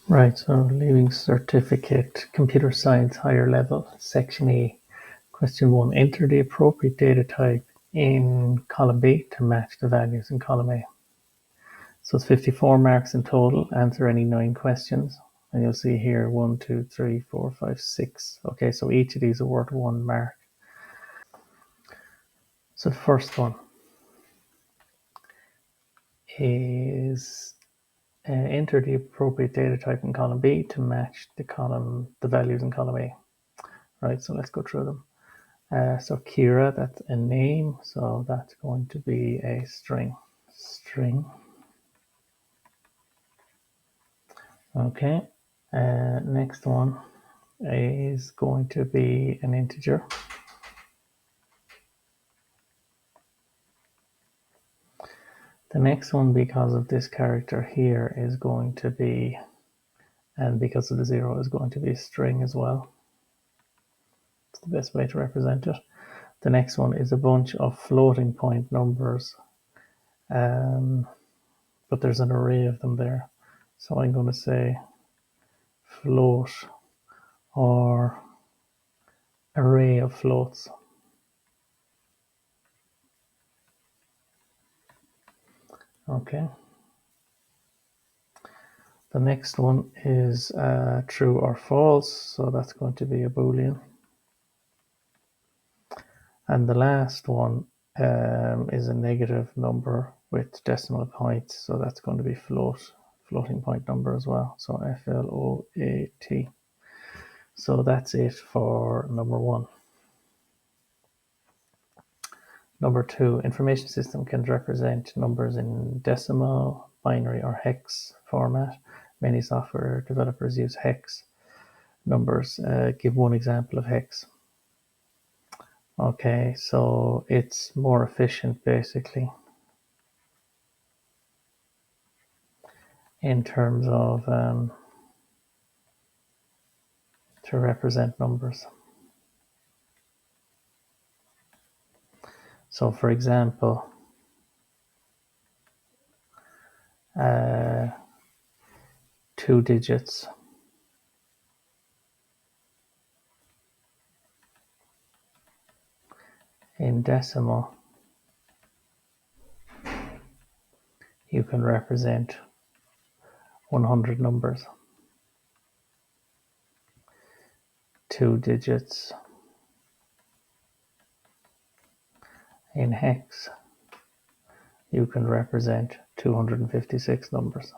Right, so leaving certificate, computer science, higher level, section A. Question 1. Enter the appropriate data type in column B to match the values in column A. So it's 54 marks in total. Answer any 9 questions. And you'll see here 1, 2, 3, 4, 5, 6. Okay, so each of these are worth 1 mark. So the first one is enter the appropriate data type in column B to match the values in column A. Right, so let's go through them. So Kira, that's a name, so that's going to be a string. Okay, next one is going to be an integer. The next one, because of this character here, is going to be, and because of the 0, is going to be a string as well. It's the best way to represent it. The next one is a bunch of floating point numbers, but there's an array of them there. So I'm going to say float or array of floats. Okay. The next one is true or false, so that's going to be a Boolean. And the last one is a negative number with decimal points, so that's going to be floating point number as well. So FLOAT. So that's it for number 1. Number 2, information system can represent numbers in decimal, binary, or hex format. Many software developers use hex numbers. Give one example of hex. Okay, so it's more efficient basically in terms of to represent numbers. So for example, 2 digits in decimal, you can represent 100 numbers. 2 digits in hex, you can represent 256 numbers.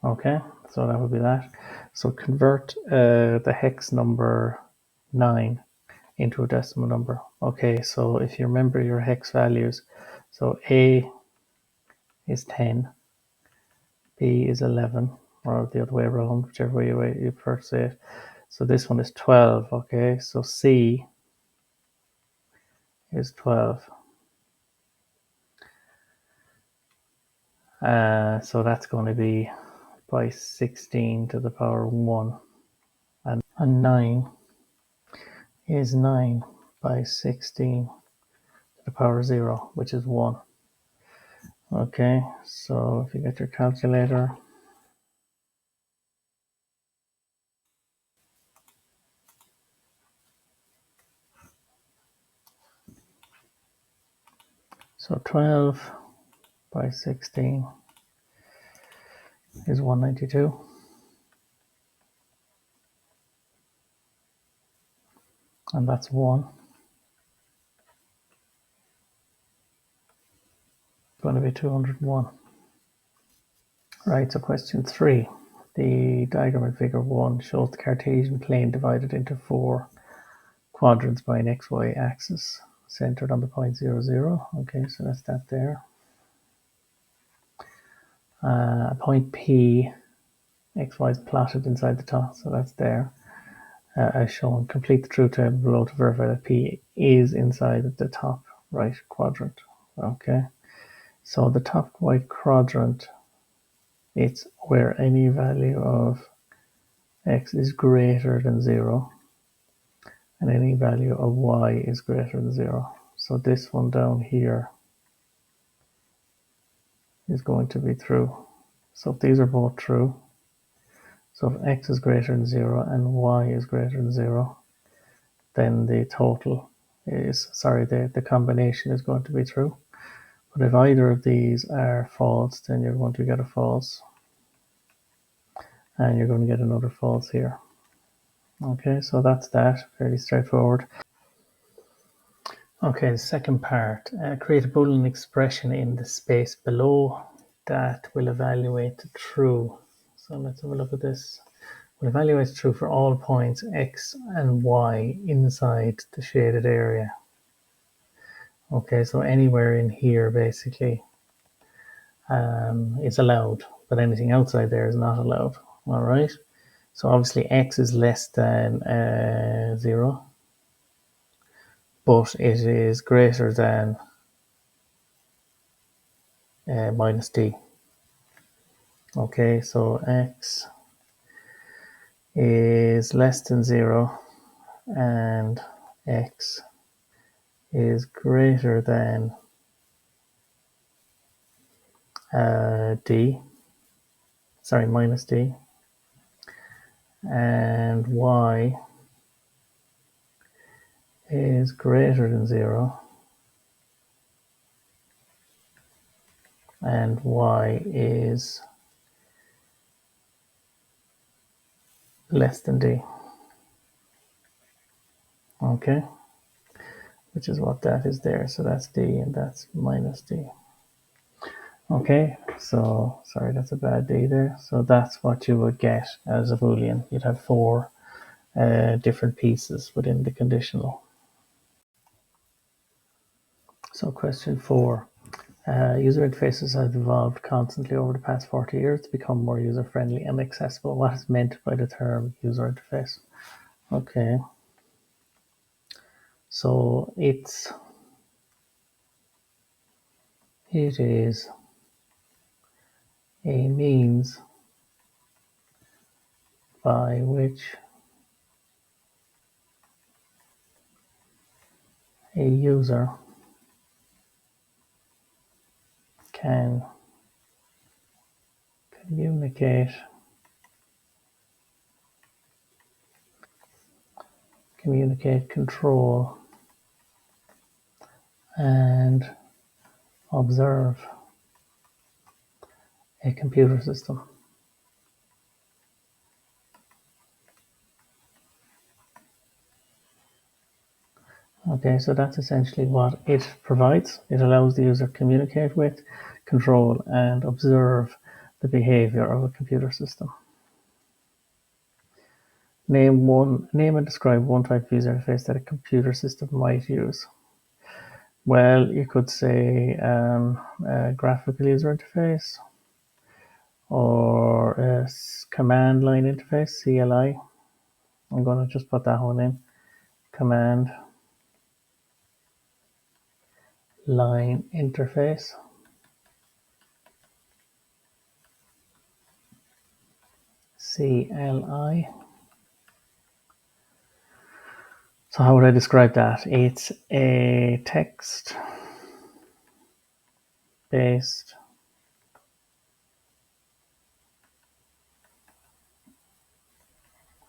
Okay, so that would be that. So convert the hex number 9 into a decimal number. Okay, so if you remember your hex values, so A is 10, B is 11, or the other way around, whichever way you prefer to say it. So this one is 12, okay, so C is 12. So that's going to be by 16 to the power 1. And 9 is 9 by 16 to the power 0, which is 1. Okay, so if you get your calculator, so 12 by 16 is 192. And that's 1. Going to be 201. Right, so question 3. The diagram in figure 1 shows the Cartesian plane divided into 4 quadrants by an xy axis centered on the point 0, 0. Okay, so that's that there. Point P, xy is plotted inside the top, so that's there. As shown, complete the truth table below to verify that P is inside the top right quadrant. Okay, so the top right quadrant, it's where any value of x is greater than 0 and any value of y is greater than 0. So this one down here is going to be true. So if these are both true, so if x is greater than 0 and y is greater than 0, then the total is, the combination is going to be true. But if either of these are false, then you're going to get a false. And you're going to get another false here. Okay, so that's that. Fairly straightforward. Okay, the second part. Create a Boolean expression in the space below that will evaluate true. So let's have a look at this. We'll evaluate true for all points x and y inside the shaded area. Okay, so anywhere in here basically is allowed, but anything outside there is not allowed. All right, so obviously x is less than 0, but it is greater than minus d. Okay, so x is less than 0 and x is greater than minus d, and y is greater than 0 and y is less than d. Okay, which is what that is there. So that's d and that's minus d. Okay, so sorry, that's a bad d there. So that's what you would get as a Boolean. You'd have 4 different pieces within the conditional. So question 4. User interfaces have evolved constantly over the past 40 years to become more user-friendly and accessible. What is meant by the term user interface? Okay, so it is a means by which a user can communicate, control, and observe a computer system. Okay, so that's essentially what it provides. It allows the user to communicate with, control, and observe the behavior of a computer system. Name and describe one type of user interface that a computer system might use. Well, you could say a graphical user interface, or a command line interface, CLI. I'm going to just put that one in. Command line interface. CLI. So how would I describe that? It's a text-based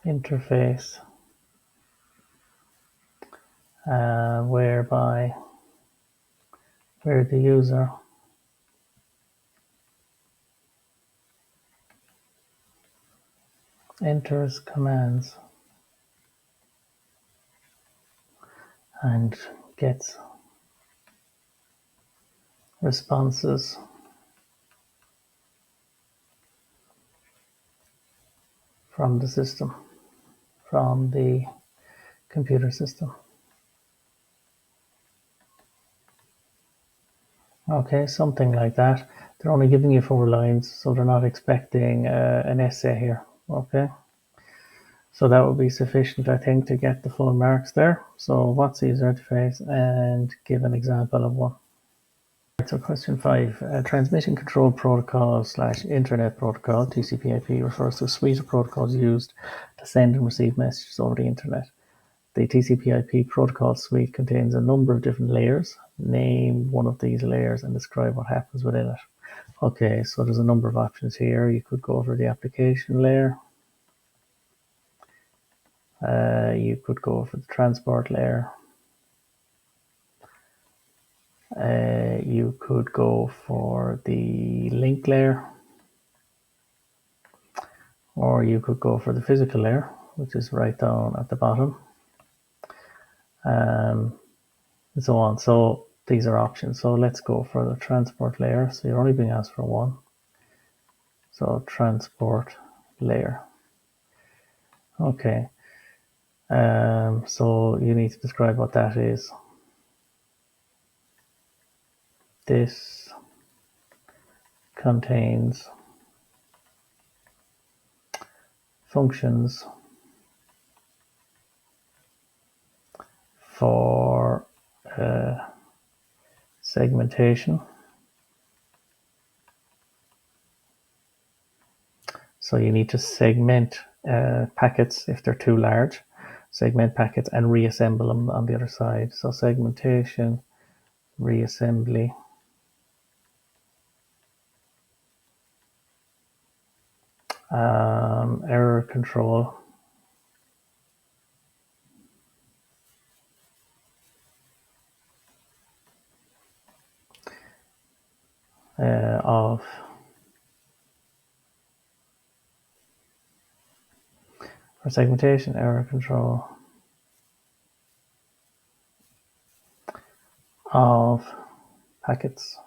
interface where the user enters commands and gets responses from the system, from the computer system. Okay, something like that. They're only giving you 4 lines, so they're not expecting an essay here. Okay, so that would be sufficient, I think, to get the full marks there. So what's the user interface, and give an example of one. So question 5, transmission control protocol / internet protocol, TCP/IP, refers to a suite of protocols used to send and receive messages over the internet. The TCP/IP protocol suite contains a number of different layers. Name one of these layers and describe what happens within it. Okay, so there's a number of options here. You could go over the application layer. You could go for the transport layer. You could go for the link layer, or you could go for the physical layer, which is right down at the bottom, and so on. So these are options. So let's go for the transport layer. So you're only being asked for one. So transport layer. Okay. So you need to describe what that is. This contains functions for segmentation. So you need to segment packets if they're too large, segment packets and reassemble them on the other side. So segmentation, reassembly. Error control. Of for segmentation, error control of packets.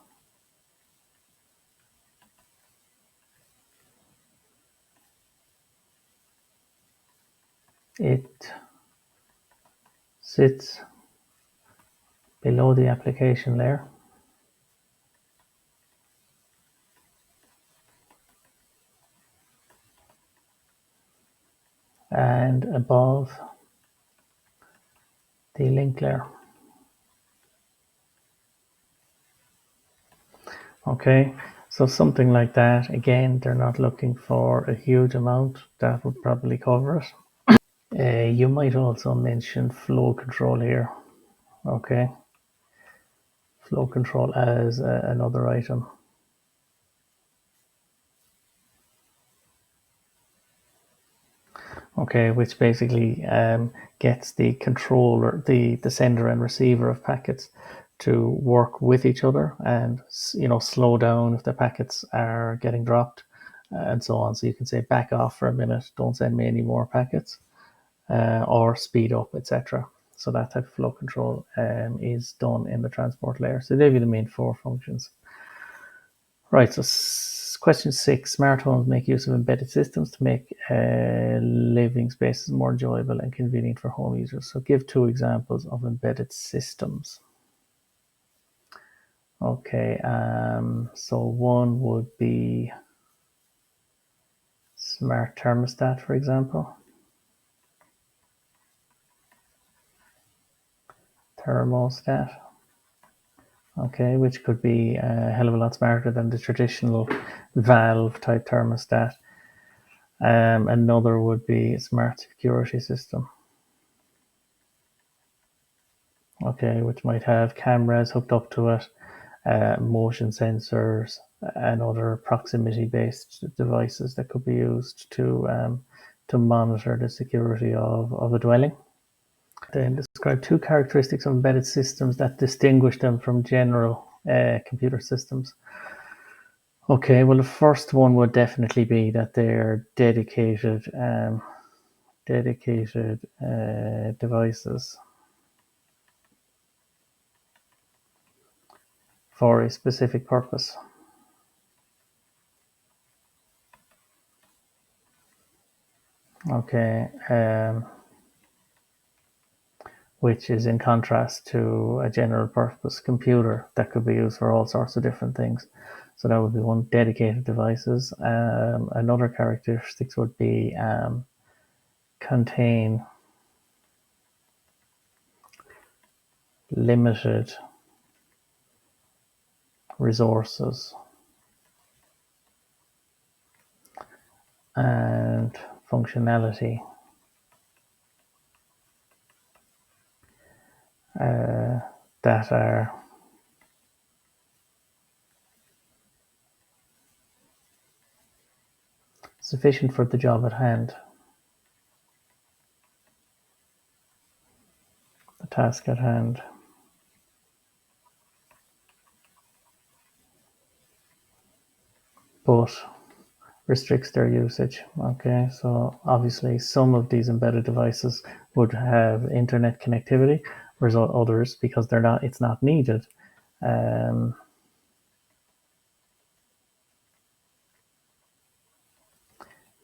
It sits below the application layer and above the link layer. Okay, so something like that. Again, they're not looking for a huge amount. That would probably cover it. You might also mention flow control here. Okay, flow control as another item. Okay, which basically gets the controller, the sender and receiver of packets to work with each other and slow down if the packets are getting dropped and so on. So you can say back off for a minute, don't send me any more packets, or speed up, etc. So that type of flow control is done in the transport layer. So they've the main four functions. Right, so question 6. Smart homes make use of embedded systems to make living spaces more enjoyable and convenient for home users. So give 2 examples of embedded systems. Okay, so one would be smart thermostat, for example. Thermostat. Okay, which could be a hell of a lot smarter than the traditional valve type thermostat. Another would be a smart security system. Okay, which might have cameras hooked up to it, motion sensors, and other proximity-based devices that could be used to monitor the security of a dwelling. Then describe 2 characteristics of embedded systems that distinguish them from general computer systems. Okay, well, the first one would definitely be that they're dedicated devices for a specific purpose. Okay, which is in contrast to a general purpose computer that could be used for all sorts of different things. So that would be one, dedicated devices. Another characteristics would be contain limited resources and functionality. that are sufficient for the job at hand, the task at hand. But restricts their usage. Okay, so obviously some of these embedded devices would have internet connectivity, whereas others, because it's not needed,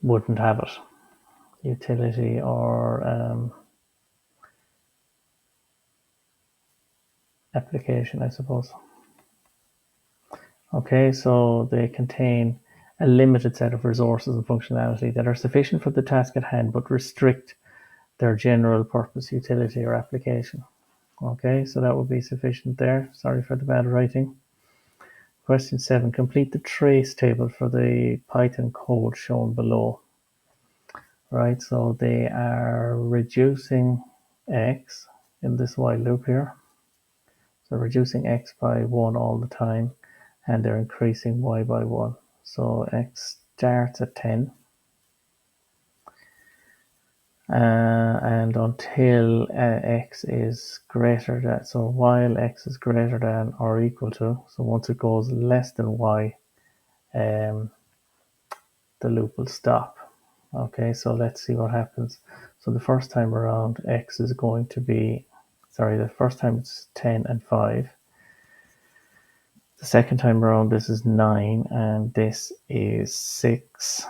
wouldn't have it. Utility or application, I suppose. Okay, so they contain a limited set of resources and functionality that are sufficient for the task at hand, but restrict their general purpose, utility, or application. Okay, so that would be sufficient there. Sorry for the bad writing. Question 7. Complete the trace table for the Python code shown below. Right, so they are reducing x in this while loop here. So reducing x by 1 all the time, and they're increasing y by 1. So x starts at 10. And until x is greater than, so while x is greater than or equal to, so once it goes less than y, the loop will stop. Okay, so let's see what happens. So the first time around, x is going to be, the first time it's 10 and 5. The second time around, this is 9, and this is 6.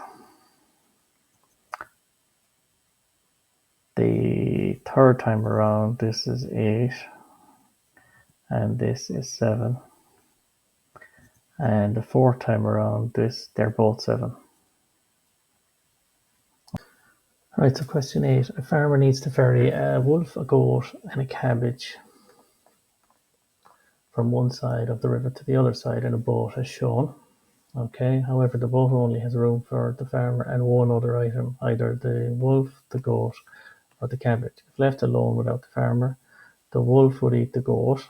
The third time around, this is 8, and this is 7. And the fourth time around, they're both 7. Right, so question 8. A farmer needs to ferry a wolf, a goat, and a cabbage from one side of the river to the other side in a boat as shown. Okay, however, the boat only has room for the farmer and one other item, either the wolf, the goat, or the cabbage. If left alone without the farmer, the wolf would eat the goat,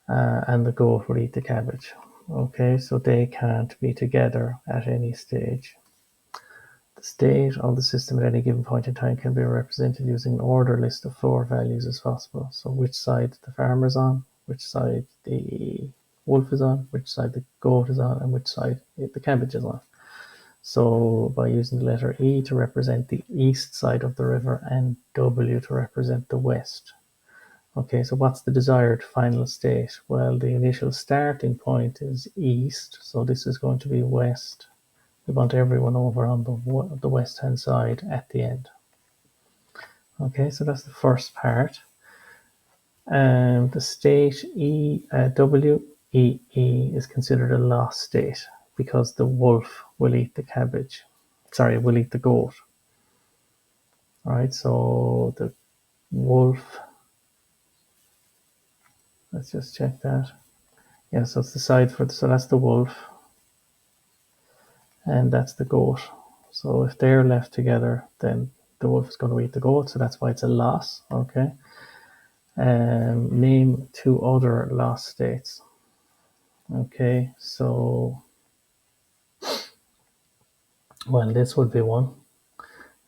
and the goat would eat the cabbage. Okay, so they can't be together at any stage. The state of the system at any given point in time can be represented using an order list of 4 values as possible. So which side the farmer's on, which side the wolf is on, which side the goat is on, and which side the cabbage is on. So by using the letter E to represent the east side of the river and W to represent the west. Okay, so what's the desired final state? Well, the initial starting point is east, so this is going to be west. We want everyone over on the west-hand side at the end. Okay, so that's the first part. The state W, E, E is considered a lost state because the wolf will eat the cabbage. Will eat the goat. All right, so the wolf, let's just check that. Yeah, so it's the side so that's the wolf, and that's the goat. So if they're left together, then the wolf is going to eat the goat, so that's why it's a loss. Okay. Name 2 other lost states. Okay, so well, this would be one.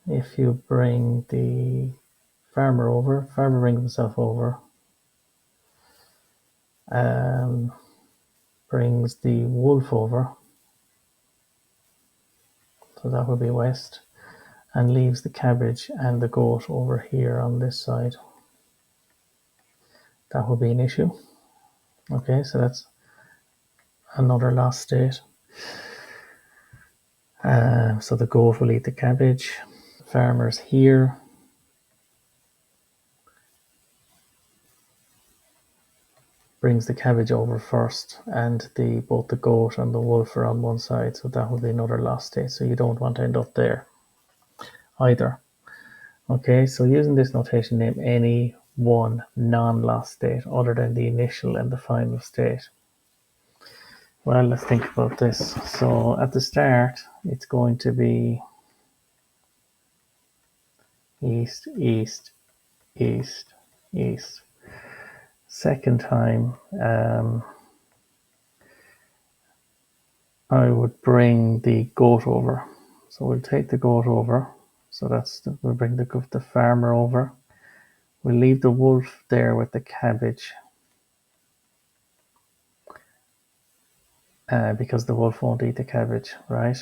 If you bring the farmer brings himself over, brings the wolf over, so that would be west, and leaves the cabbage and the goat over here on this side. That would be an issue. Okay, so that's another lost state. So the goat will eat the cabbage. Farmer's here. Brings the cabbage over first, and both the goat and the wolf are on one side, so that would be another lost state. So you don't want to end up there either. Okay, so using this notation, name any one non-lost state other than the initial and the final state. Well, let's think about this. So at the start, it's going to be east, east, east, east. Second time, I would bring the goat over. So we'll take the goat over. So we'll bring the farmer over. We'll leave the wolf there with the cabbage, because the wolf won't eat the cabbage, right?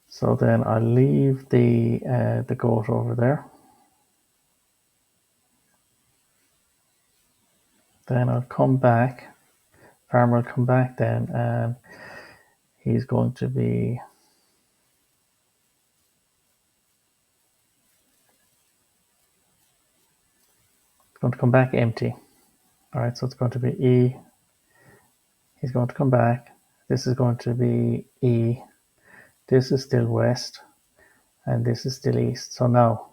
So then I'll leave the goat over there. Then I'll come back. Farmer will come back then, and he's going to come back empty. All right, so it's going to be E. He's going to come back. This is going to be E. This is still west, and this is still east. So now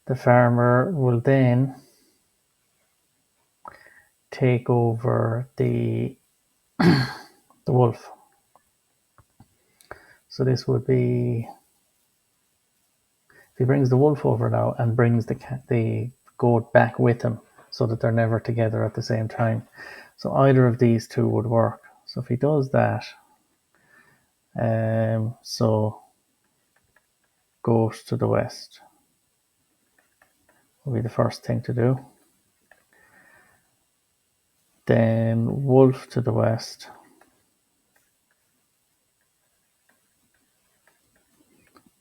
the farmer will then take over the wolf. So this would be, if he brings the wolf over now and brings the goat back with him, so that they're never together at the same time. So either of these two would work. So if he does that, so goat to the west will be the first thing to do. Then wolf to the west.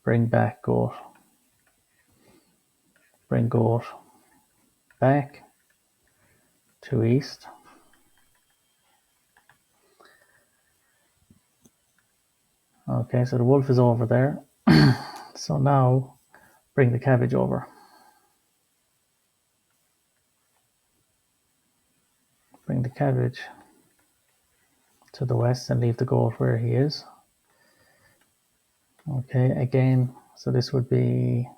Bring back goat. Bring goat back to east. Okay, so the wolf is over there. So now bring the cabbage over. Bring the cabbage to the west and leave the goat where he is. Okay, again, so this would be,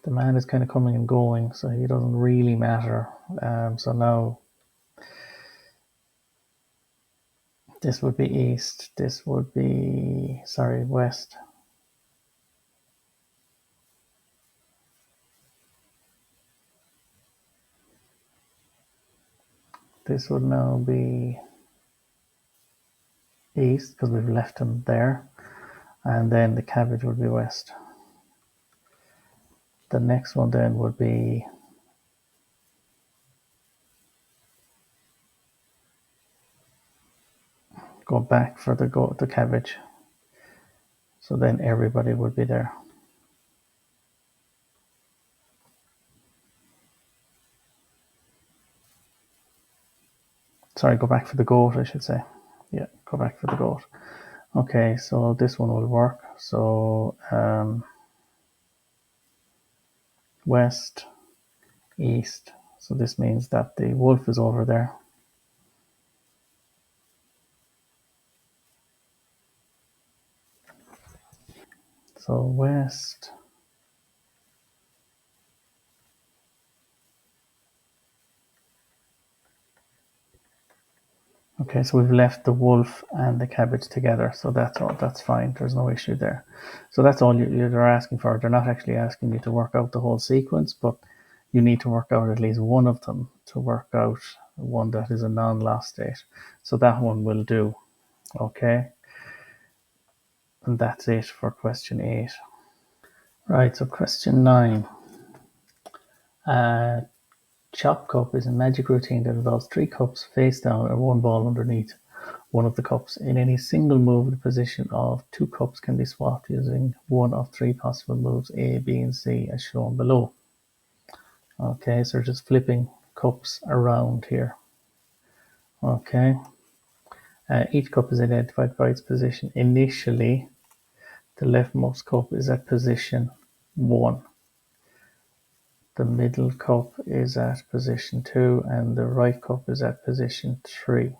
the man is kind of coming and going, so he doesn't really matter. So now this would be east. This would be, sorry, west. This would now be east because we've left him there. And then the cabbage would be west. The next one then would be go back for the cabbage. So then everybody would be there. Sorry, go back for the goat, I should say. Yeah, go back for the goat. Okay, so this one will work. So west, east. So this means that the wolf is over there. So west. Okay, so we've left the wolf and the cabbage together, so that's all. That's fine. There's no issue there. So that's all you're asking for. They're not actually asking you to work out the whole sequence, but you need to work out at least one of them to work out one that is a non-loss state. So that one will do. Okay, and that's it for question 8. Right. So question 9. Chop cup is a magic routine that involves 3 cups face down and 1 ball underneath one of the cups. In any single move, the position of 2 cups can be swapped using one of 3 possible moves, A, B, and C, as shown below. Okay, so we're just flipping cups around here. Okay, each cup is identified by its position. Initially, the leftmost cup is at position 1. The middle cup is at position 2, and the right cup is at position 3.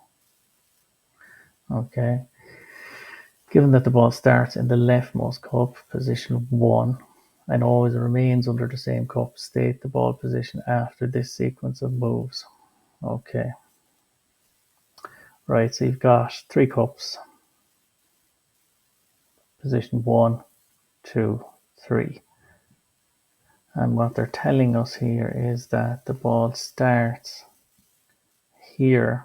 Okay. Given that the ball starts in the leftmost cup, position 1, and always remains under the same cup, state the ball position after this sequence of moves. Okay. Right, so you've got 3 cups. position 1, 2, 3. And what they're telling us here is that the ball starts here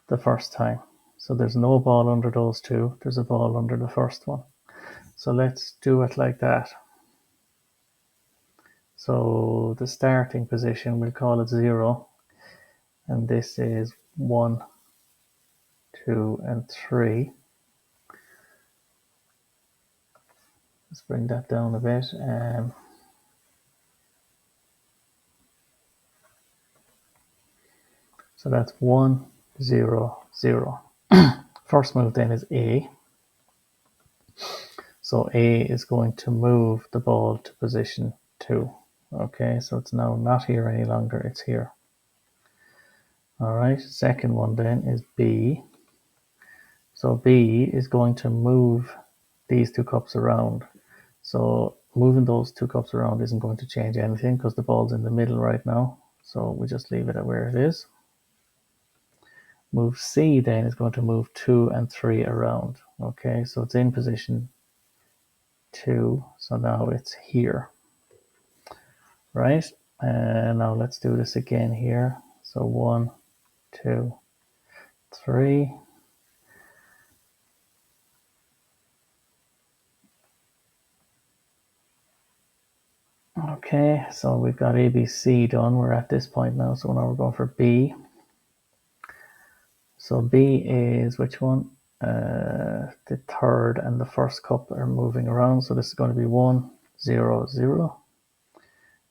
the first time. So there's no ball under those two. There's a ball under the first one. So let's do it like that. So the starting position, we'll call it 0. And this is 1, 2, and 3. Let's bring that down a bit. So that's 1, 0, 0. First move then is A. So A is going to move the ball to position 2. Okay, so it's now not here any longer, it's here. All right, second one then is B. So B is going to move these two cups around. So moving those two cups around isn't going to change anything because the ball's in the middle right now. So we just leave it at where it is. Move C then is going to move 2 and 3 around. Okay, so it's in position 2. So now it's here. Right? And now let's do this again here. So 1, 2, 3. Okay, so we've got ABC done. We're at this point now. So now we're going for B. So B is which one? The third and the first cup are moving around. So this is going to be 1, 0, 0.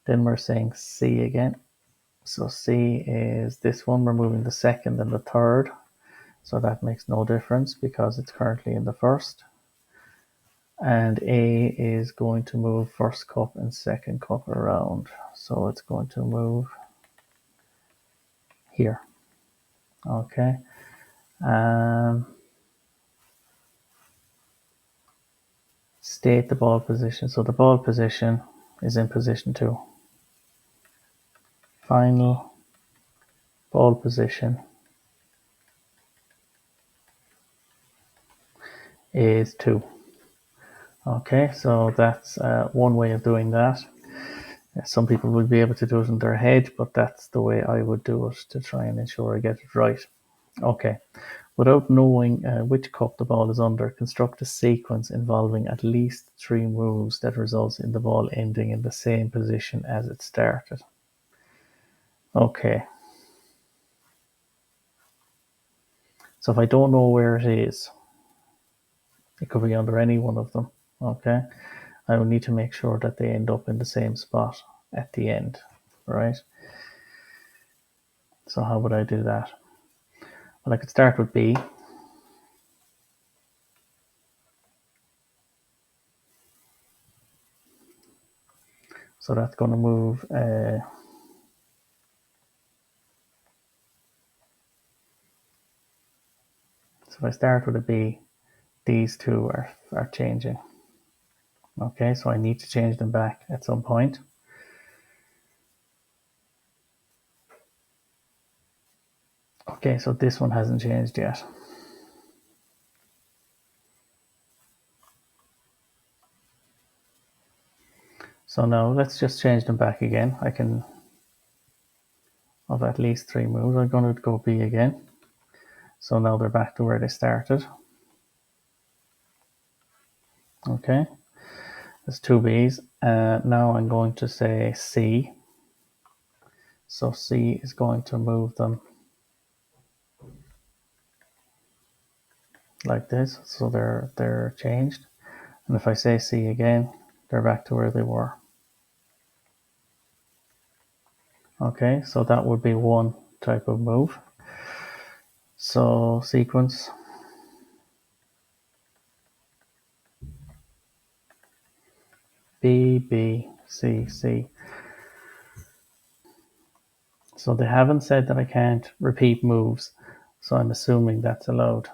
Then we're saying C again. So C is this one. We're moving the second and the third. So that makes no difference because it's currently in the first. And A is going to move first cup and second cup around. So it's going to move here. Okay. State the ball position. So the ball position is in position 2. Final ball position is 2. Okay, so that's one way of doing that. Some people would be able to do it in their head, but that's the way I would do it to try and ensure I get it right. Okay, without knowing which cup the ball is under, construct a sequence involving at least 3 moves that results in the ball ending in the same position as it started. Okay. So if I don't know where it is, it could be under any one of them. Okay. I will need to make sure that they end up in the same spot at the end, right? So how would I do that? Well, I could start with B. So that's going to move so if I start with a B, these two are changing. Okay, so I need to change them back at some point. Okay, so this one hasn't changed yet. So now let's just change them back again. I can, of at least 3 moves, I'm going to go B again. So now they're back to where they started. Okay, there's 2 B's. Now I'm going to say C. So C is going to move them like this. So they're changed. And if I say C again, they're back to where they were. Okay, so that would be one type of move. So sequence. B, B, C, C. So they haven't said that I can't repeat moves. So I'm assuming that's allowed.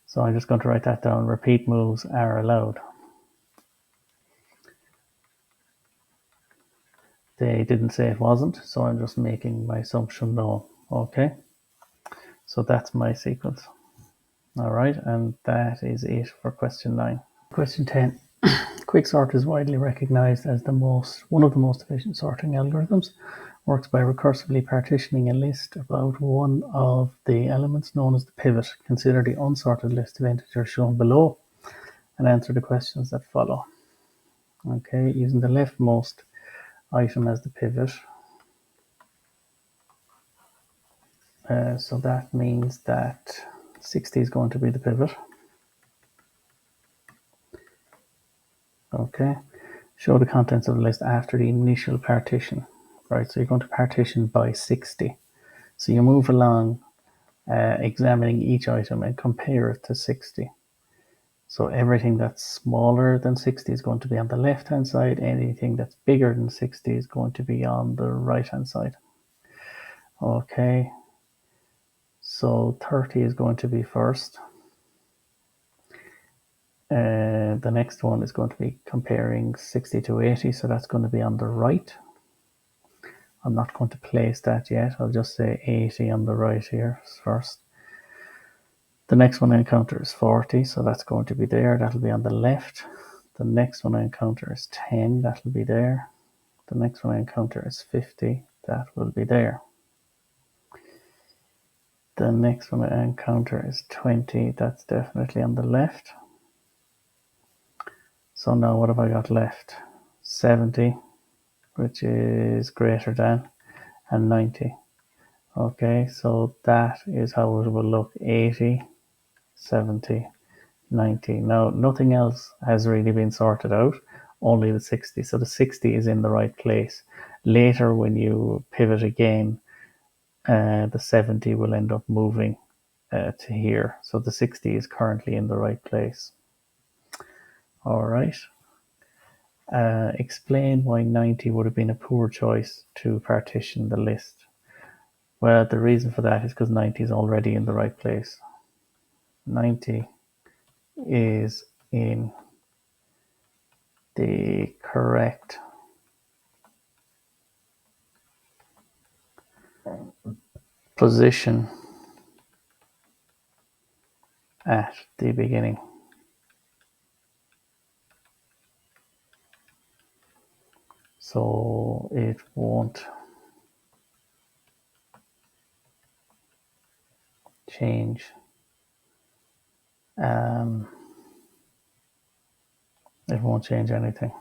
So I'm just going to write that down. Repeat moves are allowed. They didn't say it wasn't, so I'm just making my assumption known. Okay, so that's my sequence. All right, and that is it for question 9. Question 10. Quicksort is widely recognized as one of the most efficient sorting algorithms. Works by recursively partitioning a list about one of the elements known as the pivot. Consider the unsorted list of integers shown below and answer the questions that follow. Okay, using the leftmost item as the pivot. So that means that 60 is going to be the pivot. Okay, show the contents of the list after the initial partition. Right, so you're going to partition by 60. So you move along examining each item and compare it to 60. So everything that's smaller than 60 is going to be on the left hand side. Anything that's bigger than 60 is going to be on the right hand side. Okay, so 30 is going to be first. The next one is going to be comparing 60 to 80, so that's going to be on the right. I'm not going to place that yet. I'll just say 80 on the right here first. The next one I encounter is 40, so that's going to be there. That'll be on the left. The next one I encounter is 10. That'll be there. The next one I encounter is 50. That will be there. The next one I encounter is 20. That's definitely on the left. So now what have I got left? 70, which is greater than, and 90. Okay, so that is how it will look. 80, 70, 90. Now, nothing else has really been sorted out, only the 60. So the 60 is in the right place. Later, when you pivot again, the 70 will end up moving to here. So the 60 is currently in the right place. All right. Explain why 90 would have been a poor choice to partition the list. Well, the reason for that is because 90 is already in the right place. 90 is in the correct position at the beginning. So it won't change. It won't change anything.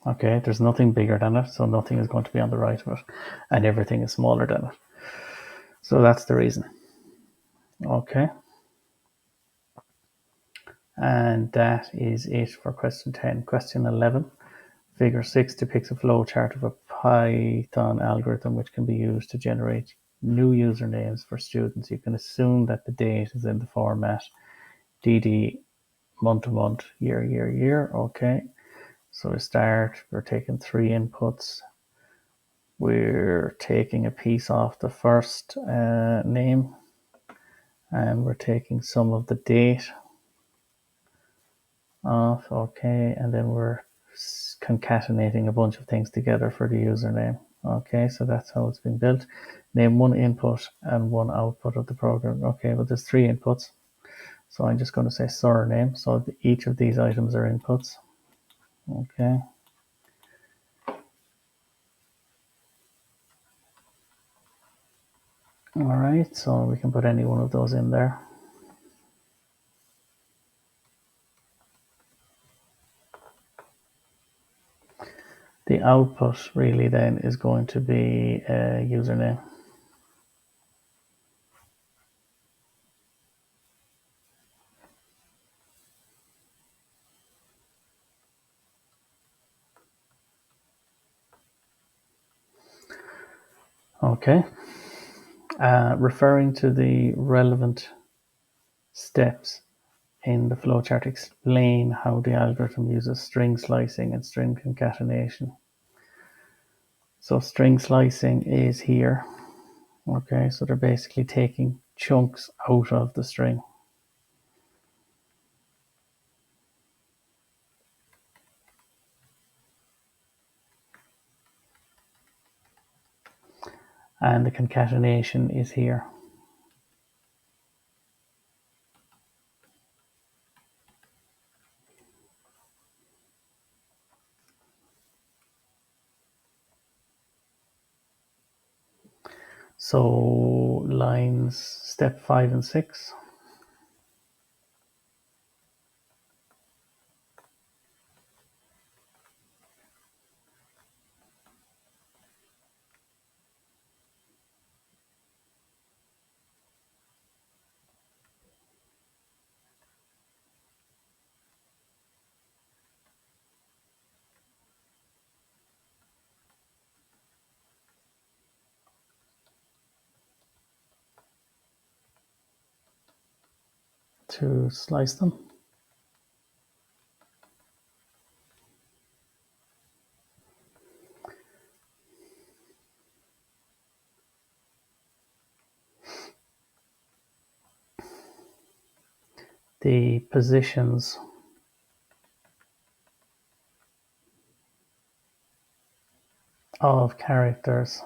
Okay, there's nothing bigger than it, so nothing is going to be on the right of it, and everything is smaller than it. So that's the reason. Okay. And that is it for question 10. Question 11. Figure 6 depicts a flowchart of a Python algorithm which can be used to generate new usernames for students. You can assume that the date is in the format DD month to month, year, year, year. Okay. So we start, we're taking 3 inputs. We're taking a piece off the first name, and we're taking some of the date off. Okay. And then we're concatenating a bunch of things together for the username. Okay, so that's how it's been built. Name one input and one output of the program. Okay, but there's 3 inputs. So I'm just going to say surname. So each of these items are inputs. Okay. All right, so we can put any one of those in there. The output really then is going to be a username. Okay. Referring to the relevant steps in the flowchart, explain how the algorithm uses string slicing and string concatenation. So string slicing is here. Okay, so they're basically taking chunks out of the string. and the concatenation is here. So lines step 5 and 6. To slice them. The positions of characters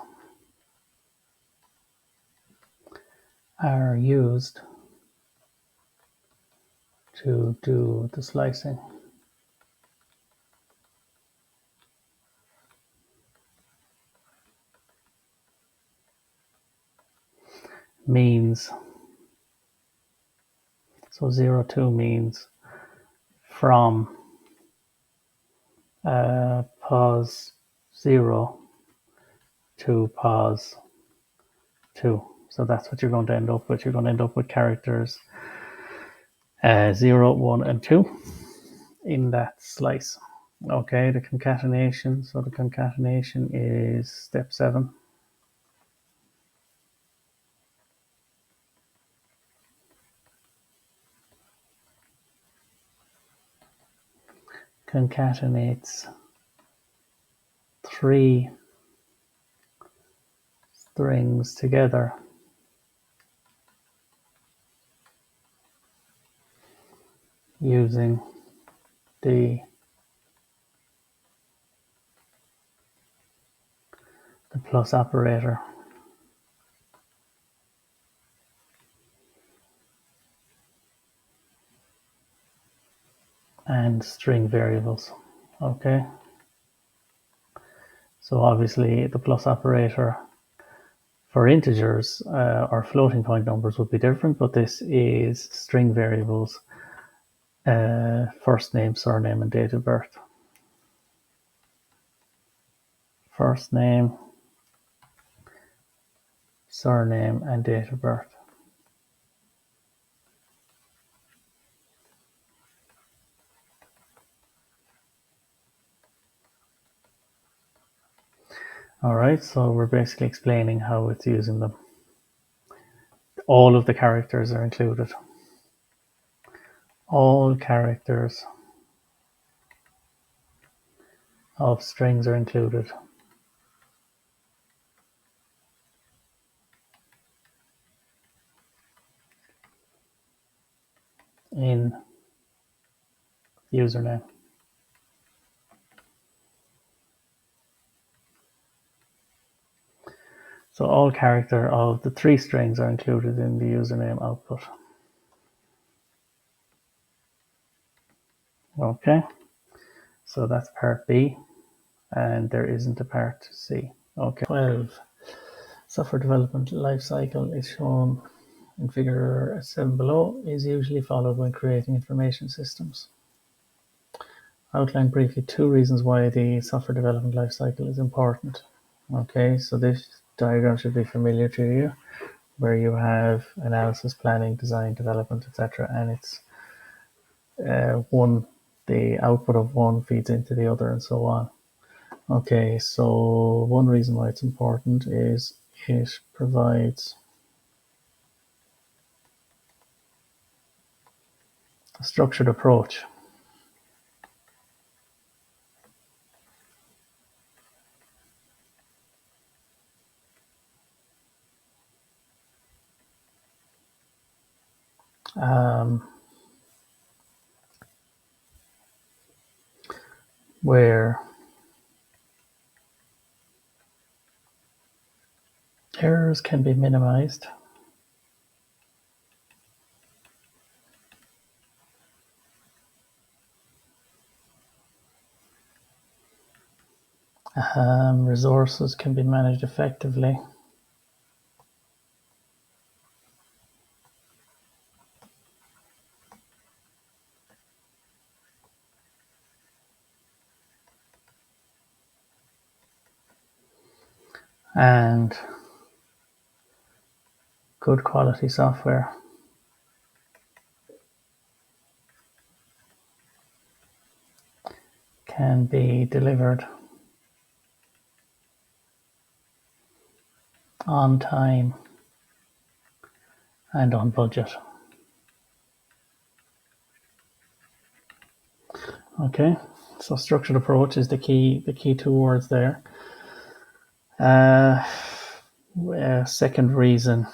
are used to do the slicing. Means, so 0, 2 means from pos 0 to pos 2. So that's what you're going to end up with. You're going to end up with characters 0, 1, and 2 in that slice. Okay, the concatenation. So the concatenation is step 7. Concatenates 3 strings together using the plus operator and string variables. Okay, so obviously the plus operator for integers or floating point numbers would be different, but this is string variables, first name, surname, and date of birth. First name, surname, and date of birth. All right, so we're basically explaining how it's using them. All of the characters are included. All characters of strings are included in username. So all character of the 3 strings are included in the username output. Okay, so that's part B, and there isn't a part C. Okay, 12. Software development lifecycle is shown in figure 7 below, is usually followed when creating information systems. Outline briefly 2 reasons why the software development lifecycle is important. Okay, so this diagram should be familiar to you, where you have analysis, planning, design, development, etc., and it's the output of one feeds into the other and so on. Okay, so one reason why it's important is it provides a structured approach where Errors can be minimized. Resources can be managed effectively. And good quality software can be delivered on time and on budget. Okay, so structured approach is the key two words there. Second reason,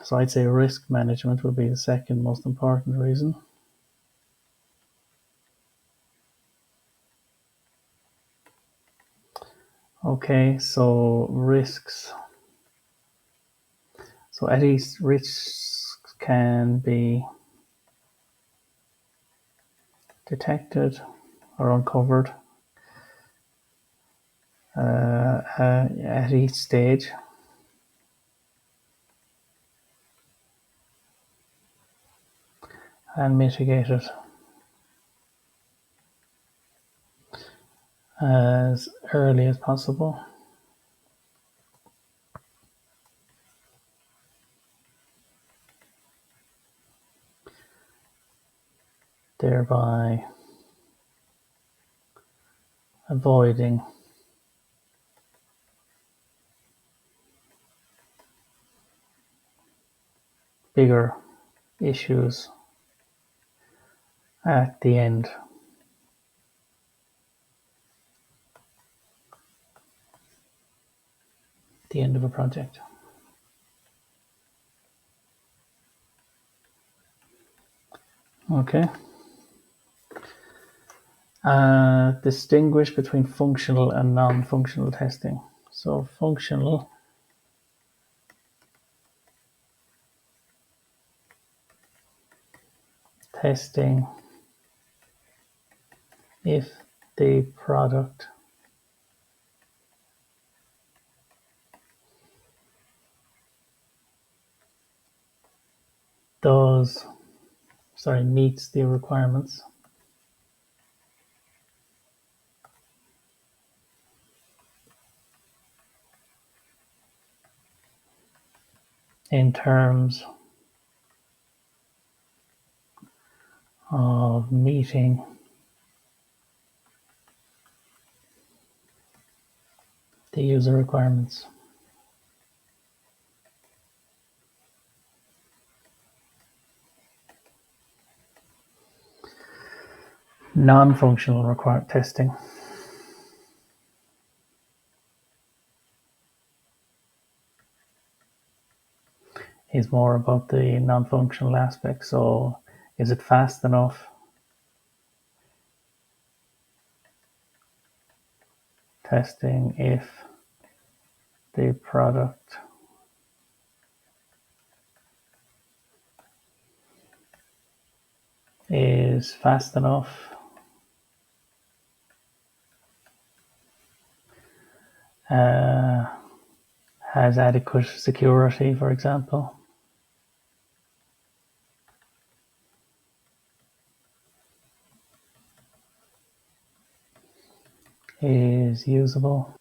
so I'd say risk management would be the second most important reason. Okay, so risks. So at least risks can be detected or uncovered at each stage. And mitigated as early as possible. Thereby avoiding bigger issues at the end. The end of a project. Okay. Distinguish between functional and non-functional testing. So functional testing if the product meets the requirements in terms of meeting the user requirements. Non-functional testing is more about the non-functional aspect. So is it fast enough? Testing if the product is fast enough, has adequate security, for example, is usable,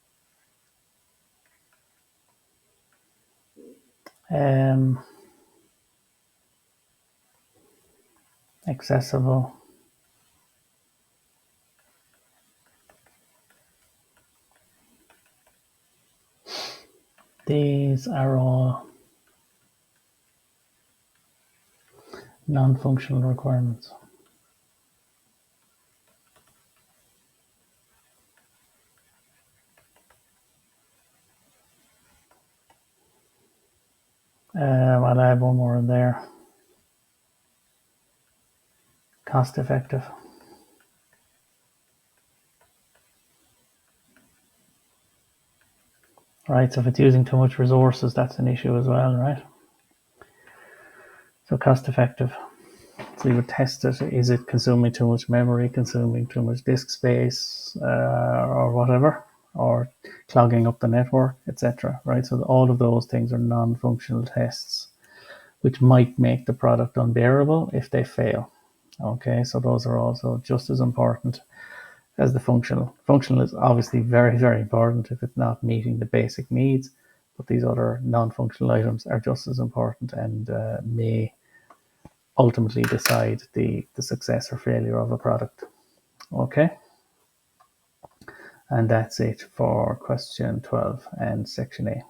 accessible. These are all non-functional requirements. I'll add one more in there. Cost effective. right? So if it's using too much resources, that's an issue as well, right? So cost effective. So you would test it. Is it consuming too much memory, consuming too much disk space, or whatever, or clogging up the network, etc. Right? So all of those things are non-functional tests, which might make the product unbearable if they fail. Okay, so those are also just as important as the functional. Functional is obviously very, very important if it's not meeting the basic needs, but these other non-functional items are just as important and may ultimately decide the success or failure of a product. Okay, and that's it for question 12 and section A.